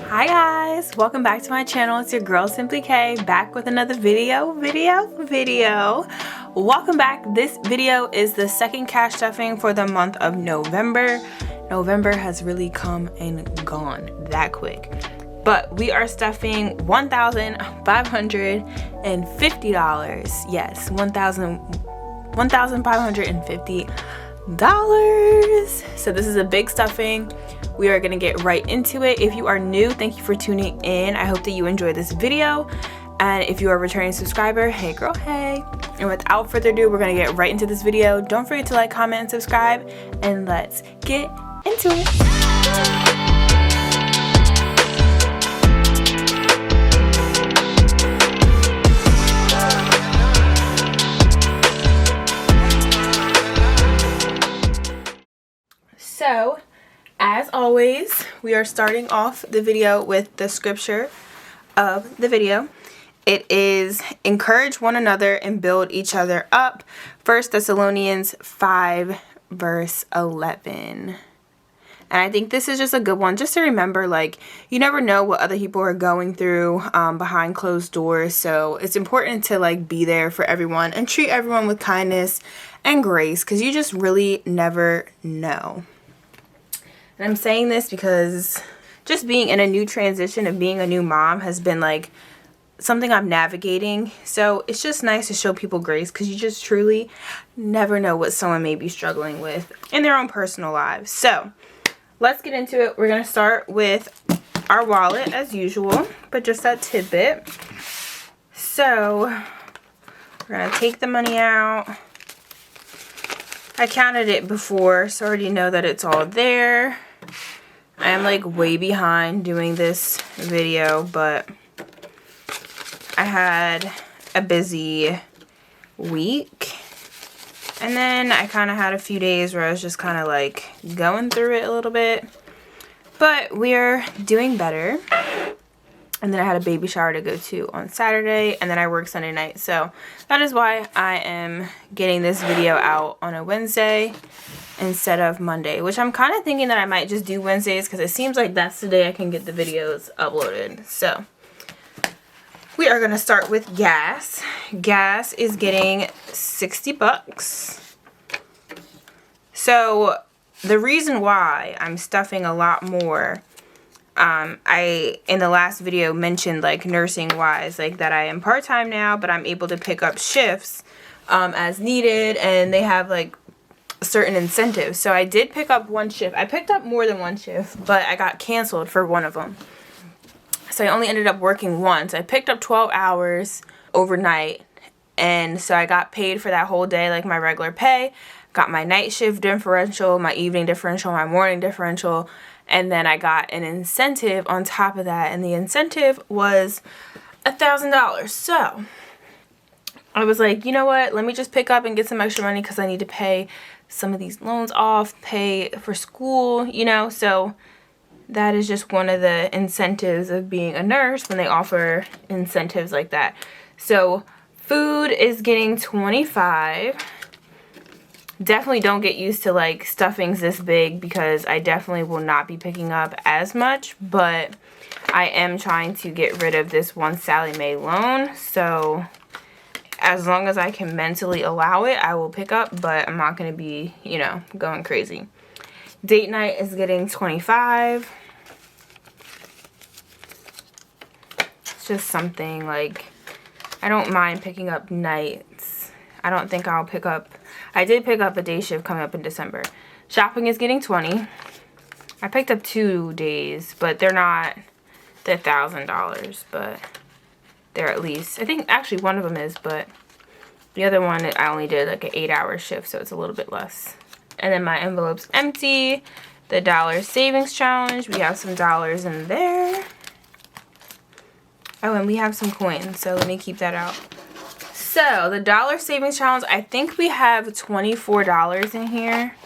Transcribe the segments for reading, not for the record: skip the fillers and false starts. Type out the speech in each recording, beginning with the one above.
Hi guys, welcome back to my channel. It's your girl Simplykay, back with another video. Welcome back. This video is the second cash stuffing for the month of November. November has really come and gone that quick, but we are stuffing $1,550. Yes, $1,550. So this is a big stuffing. We are gonna get right into it. If you are new, thank you for tuning in. I hope that you enjoy this video. And if you are a returning subscriber, hey girl, hey. And without further ado, we're gonna get right into this video. Don't forget to like, comment, and subscribe, and let's get into it. So, as always, we are starting off the video with the scripture of the video. It is encourage one another and build each other up. 1 Thessalonians 5 verse 11. And I think this is just a good one just to remember, like, you never know what other people are going through behind closed doors. So it's important to like be there for everyone and treat everyone with kindness and grace, because you just really never know. And I'm saying this because just being in a new transition of being a new mom has been like something I'm navigating. So it's just nice to show people grace, because you just truly never know what someone may be struggling with in their own personal lives. So let's get into it. We're going to start with our wallet as usual, but just that tidbit. So we're going to take the money out. I counted it before, so I already know that it's all there. I am like way behind doing this video, but I had a busy week, and then I kind of had a few days where I was just kind of like going through it a little bit, but we're doing better. And then I had a baby shower to go to on Saturday, and then I work Sunday night. So that is why I am getting this video out on a Wednesday instead of Monday, which I'm kind of thinking that I might just do Wednesdays, because it seems like that's the day I can get the videos uploaded. So we are going to start with gas. Gas is getting 60 bucks. So the reason why I'm stuffing a lot more, I in the last video mentioned like nursing wise, like that I am part-time now, but I'm able to pick up shifts as needed, and they have like certain incentives. So I did pick up one shift. I picked up more than one shift, but I got canceled for one of them. So I only ended up working once. I picked up 12 hours overnight, and so I got paid for that whole day like my regular pay. Got my night shift differential, my evening differential, my morning differential, and then I got an incentive on top of that, and the incentive was $1,000. So I was like, you know what, let me just pick up and get some extra money, because I need to pay some of these loans off, pay for school, you know. So that is just one of the incentives of being a nurse, when they offer incentives like that. So food is getting 25. Definitely don't get used to like stuffings this big, because I definitely will not be picking up as much, but I am trying to get rid of this one Sally Mae loan. So as long as I can mentally allow it, I will pick up, but I'm not going to be, you know, going crazy. Date night is getting 25. It's just something like, I don't mind picking up nights. I don't think I'll pick up, I did pick up a day shift coming up in December. Shopping is getting 20. I picked up 2 days, but they're not the $1,000, but they're at least, I think actually one of them is, but the other one I only did like an 8-hour shift, so it's a little bit less. And then my envelope's empty. The dollar savings challenge, we have some dollars in there. Oh, and we have some coins, so let me keep that out. So the dollar savings challenge, I think we have $24 in here.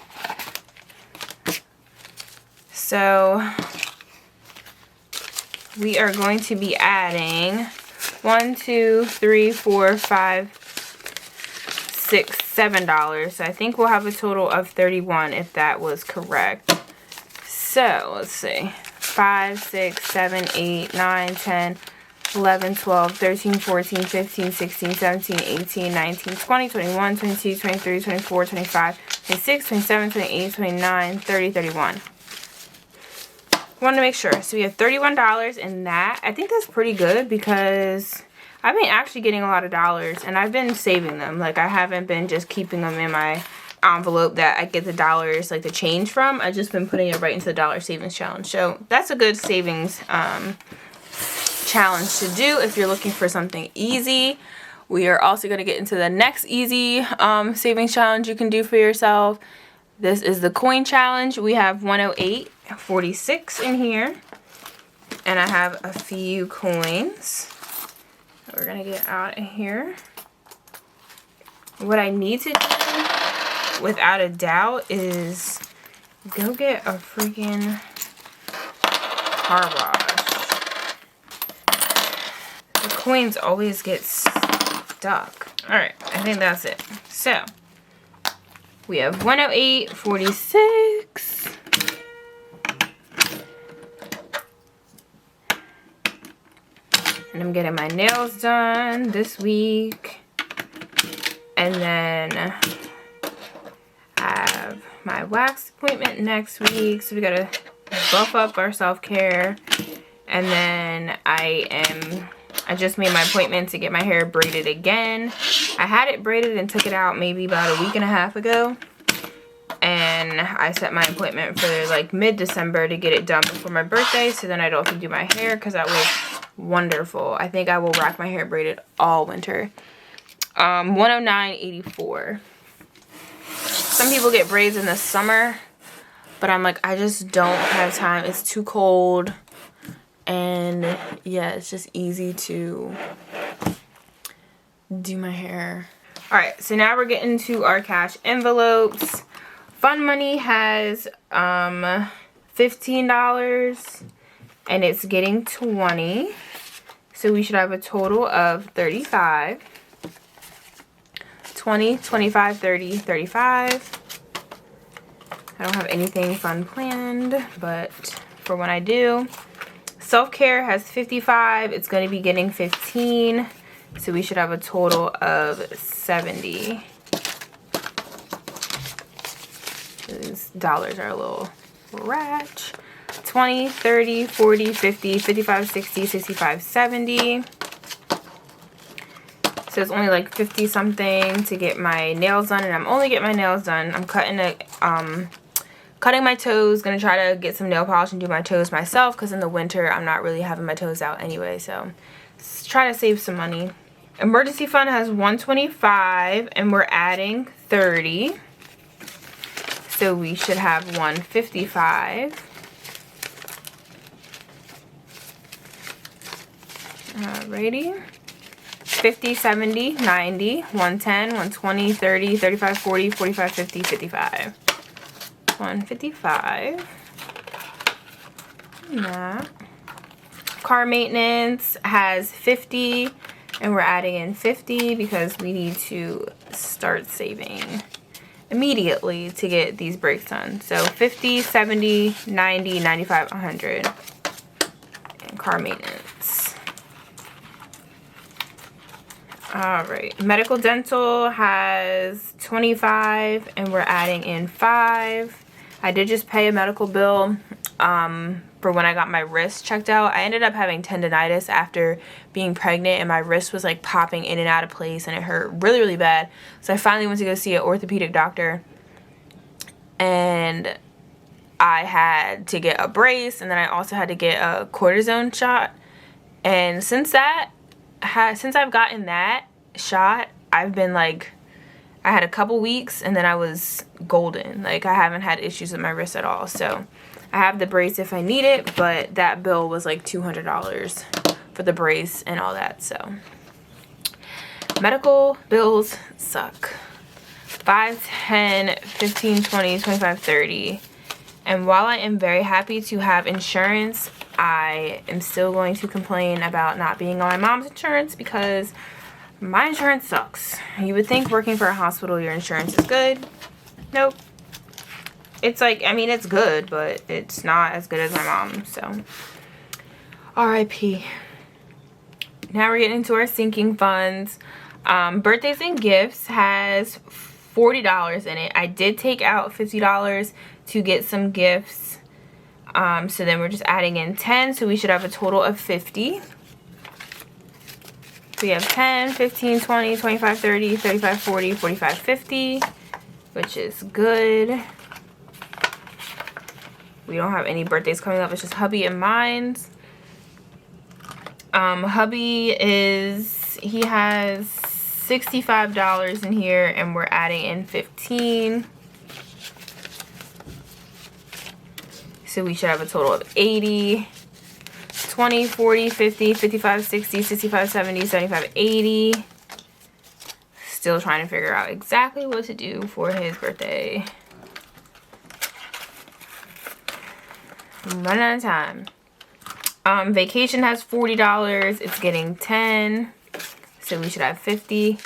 So we are going to be adding 1, 2, 3, 4, 5, 6, $7. So I think we'll have a total of 31 if that was correct. So let's see. 5, 6, 7, 8, 9, 10, 11, 12, 13, 14, 15, 16, 17, 18, 19, 20, 21, 22, 23, 24, 25, 26, 27, 28, 29, 30, 31. Want to make sure. So we have $31 in that. I think that's pretty good because I've been actually getting a lot of dollars and I've been saving them. Like, I haven't been just keeping them in my envelope that I get the dollars, like the change from. I've just been putting it right into the dollar savings challenge. So that's a good savings challenge to do if you're looking for something easy. We are also going to get into the next easy savings challenge you can do for yourself. This is the coin challenge. We have 108.46 in here, and I have a few coins that we're gonna get out of here. What I need to do, without a doubt, is go get a freaking car wash. The coins always get stuck. All right, I think that's it. So we have 108.46. And I'm getting my nails done this week. And then I have my wax appointment next week. So we gotta buff up our self-care. And then I just made my appointment to get my hair braided again. I had it braided and took it out maybe about a week and a half ago. And I set my appointment for like mid-December to get it done before my birthday. So then I don't have to do my hair because that was wonderful. I think I will rock my hair braided all winter. 109.84. Some people get braids in the summer, but I'm like, I just don't have time. It's too cold. And yeah, it's just easy to do my hair. All right, so now we're getting to our cash envelopes. Fun Money has $15 and it's getting 20. So we should have a total of 35. 20, 25, 30, 35. I don't have anything fun planned, but for when I do. Self-care has 55. It's going to be getting 15. So we should have a total of 70. These dollars are a little ratch. 20, 30, 40, 50, 55, 60, 65, 70. So it's only like 50 something to get my nails done, and I'm only getting my nails done. I'm cutting my toes. Gonna try to get some nail polish and do my toes myself because in the winter I'm not really having my toes out anyway. So let's try to save some money. Emergency fund has 125 and we're adding 30. So we should have 155. Alrighty. 50, 70, 90, 110, 120, 30, 35, 40, 45, 50, 55. 155. Yeah. Car maintenance has 50 and we're adding in 50 because we need to start saving immediately to get these brakes done. So 50, 70, 90, 95, 100. And car maintenance. Alright, medical dental has 25 and we're adding in 5. I did just pay a medical bill for when I got my wrist checked out. I ended up having tendonitis after being pregnant and my wrist was like popping in and out of place and it hurt really, really bad. So I finally went to go see an orthopedic doctor and I had to get a brace and then I also had to get a cortisone shot. And since I've gotten that shot, I've been like, I had a couple weeks and then I was golden. Like I haven't had issues with my wrist at all. So I have the brace if I need it, but that bill was like $200 for the brace and all that. So medical bills suck. 5, 10, 15, 20, 25, 30. And while I am very happy to have insurance, I am still going to complain about not being on my mom's insurance because my insurance sucks. You would think working for a hospital, your insurance is good. Nope. It's like, I mean, it's good, but it's not as good as my mom, so. R.I.P. Now we're getting into our sinking funds. Birthdays and gifts has $40 in it. I did take out $50 to get some gifts. So then we're just adding in 10, so we should have a total of 50. So we have 10, 15, 20, 25, 30, 35, 40, 45, 50, which is good. We don't have any birthdays coming up. It's just hubby and mine's. Hubby he has $65 in here, and we're adding in 15. So we should have a total of 80. 20, 40, 50, 55, 60, 65, 70, 75, 80. Still trying to figure out exactly what to do for his birthday. I'm running out of time. Vacation has $40. It's getting 10. So we should have 50.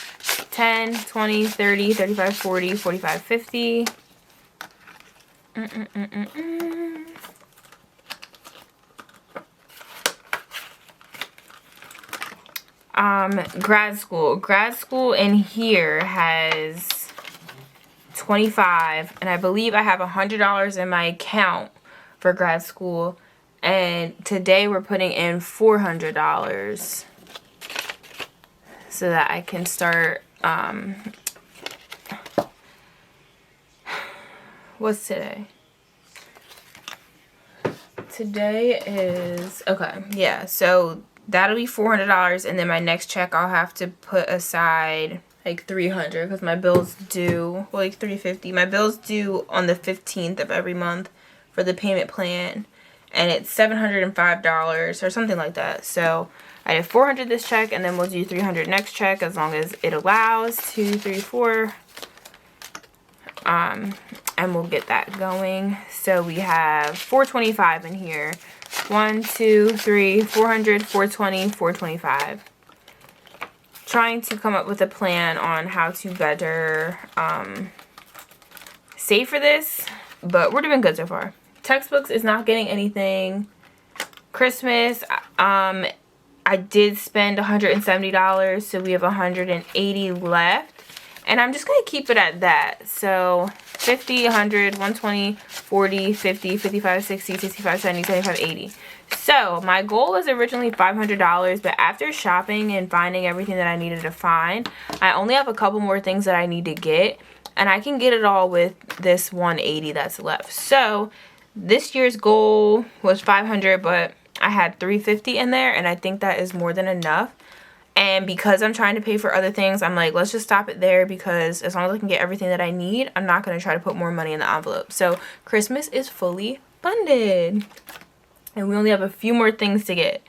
10, 20, 30, 35, 40, 45, 50. Grad school. Grad school in here has 25, and I believe I have $100 in my account for grad school, and today we're putting in $400 so that I can start, what's today? Today is, okay, yeah, so that'll be $400, and then my next check I'll have to put aside like $300 because my bills due, well, like $350. My bills due on the 15th of every month for the payment plan, and it's $705 or something like that. So I did $400 this check, and then we'll do $300 next check as long as it allows. 2, 3, 4. And we'll get that going. So we have $425 in here. 1, 2, 3, 400, 420, 425. Trying to come up with a plan on how to better save for this, but we're doing good so far. Textbooks is not getting anything. Christmas, I did spend $170, so we have $180 left. And I'm just going to keep it at that. So 50, 100, 120, 40, 50, 55, 60, 65, 70, 75, 80. So my goal was originally $500, but after shopping and finding everything that I needed to find, I only have a couple more things that I need to get. And I can get it all with this 180 that's left. So this year's goal was 500, but I had 350 in there, and I think that is more than enough. And because I'm trying to pay for other things, I'm like, let's just stop it there, because as long as I can get everything that I need, I'm not going to try to put more money in the envelope. So Christmas is fully funded. And we only have a few more things to get.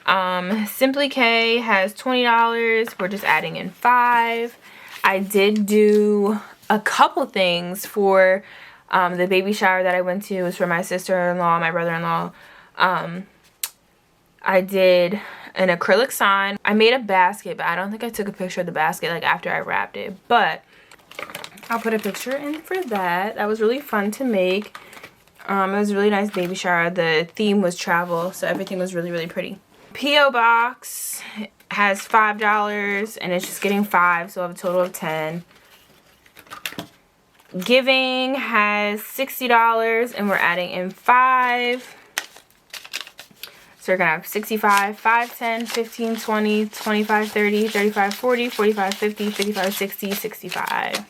Simplikay has $20. We're just adding in 5. I did do a couple things for the baby shower that I went to. It was for my sister-in-law, my brother-in-law. I did an acrylic sign. I made a basket, but I don't think I took a picture of the basket like after I wrapped it. But I'll put a picture in for that. That was really fun to make. It was a really nice baby shower. The theme was travel, so everything was really, really pretty. P.O. Box has $5, and it's just getting 5, so I have a total of 10. Giving has $60, and we're adding in 5. So we're going to have 65, 5, 10, 15, 20, 25, 30, 35, 40, 45, 50, 55, 60, 65.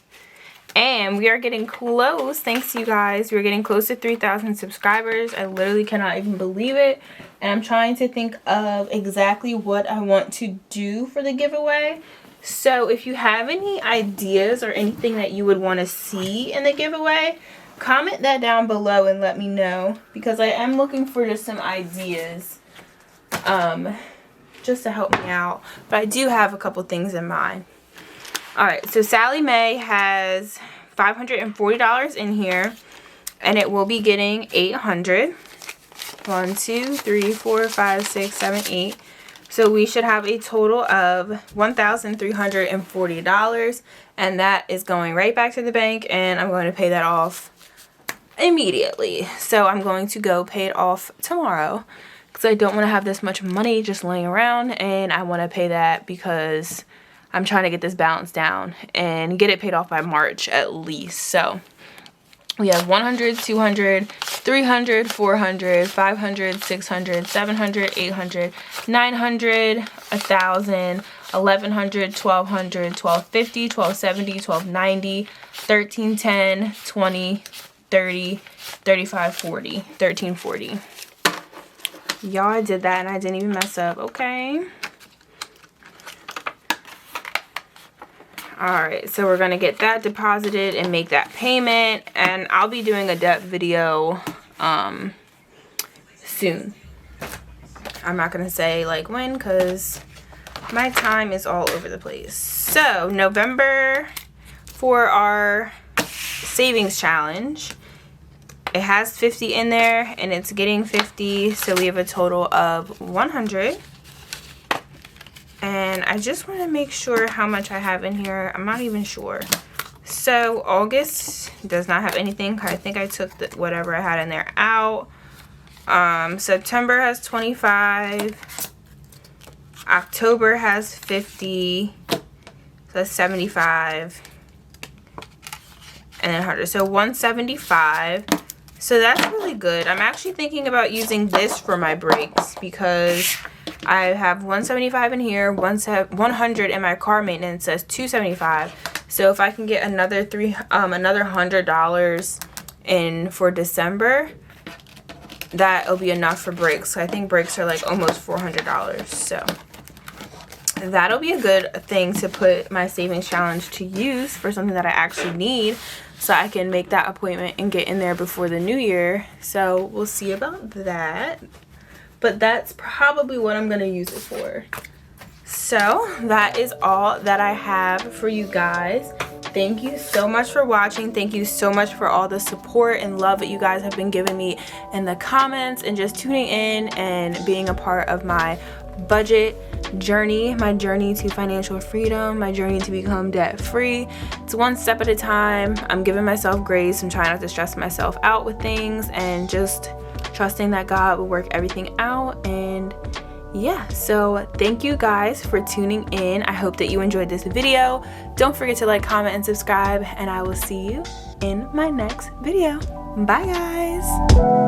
And we are getting close, thanks to you guys. We're getting close to 3,000 subscribers. I literally cannot even believe it. And I'm trying to think of exactly what I want to do for the giveaway. So if you have any ideas or anything that you would want to see in the giveaway, comment that down below and let me know. Because I am looking for just some ideas. Just to help me out. But I do have a couple things in mind. Alright, so Sally Mae has $540 in here, and it will be getting 800. 1, 2, 3, 4, 5, 6, 7, 8. So we should have a total of $1,340, and that is going right back to the bank, and I'm going to pay that off immediately. So I'm going to go pay it off tomorrow because I don't want to have this much money just laying around, and I want to pay that because I'm trying to get this balance down and get it paid off by March at least. So we have 100, 200, 300, 400, 500, 600, 700, 800, 900, 1,000, 1,100, 1,200, 1,250, 1,270, 1,290, 1,310, 20, 30, 35, 40, 1,340. Y'all, I did that and I didn't even mess up, okay? Alright, so we're going to get that deposited and make that payment. And I'll be doing a debt video soon. I'm not going to say like when because my time is all over the place. So, November for our savings challenge. It has 50 in there and it's getting 50. So, we have a total of 100. And I just want to make sure how much I have in here. I'm not even sure. So August does not have anything. I think I took whatever I had in there out. September has 25. October has 50. So that's 75. And then 100. So 175. So that's really good. I'm actually thinking about using this for my breaks because I have 175 in here, 100 in my car maintenance, says 275. So if I can get another $100 in for December, that'll be enough for breaks. So I think breaks are like almost $400. So that'll be a good thing to put my savings challenge to use for something that I actually need, so I can make that appointment and get in there before the new year. So we'll see about that. But that's probably what I'm going to use it for. So that is all that I have for you guys. Thank you so much for watching. Thank you so much for all the support and love that you guys have been giving me in the comments and just tuning in and being a part of my budget journey, my journey to financial freedom, my journey to become debt free. It's one step at a time. I'm giving myself grace and trying not to stress myself out with things and just trusting that God will work everything out. And yeah, so thank you guys for tuning in. I hope that you enjoyed this video. Don't forget to like, comment, and subscribe, and I will see you in my next video. Bye guys.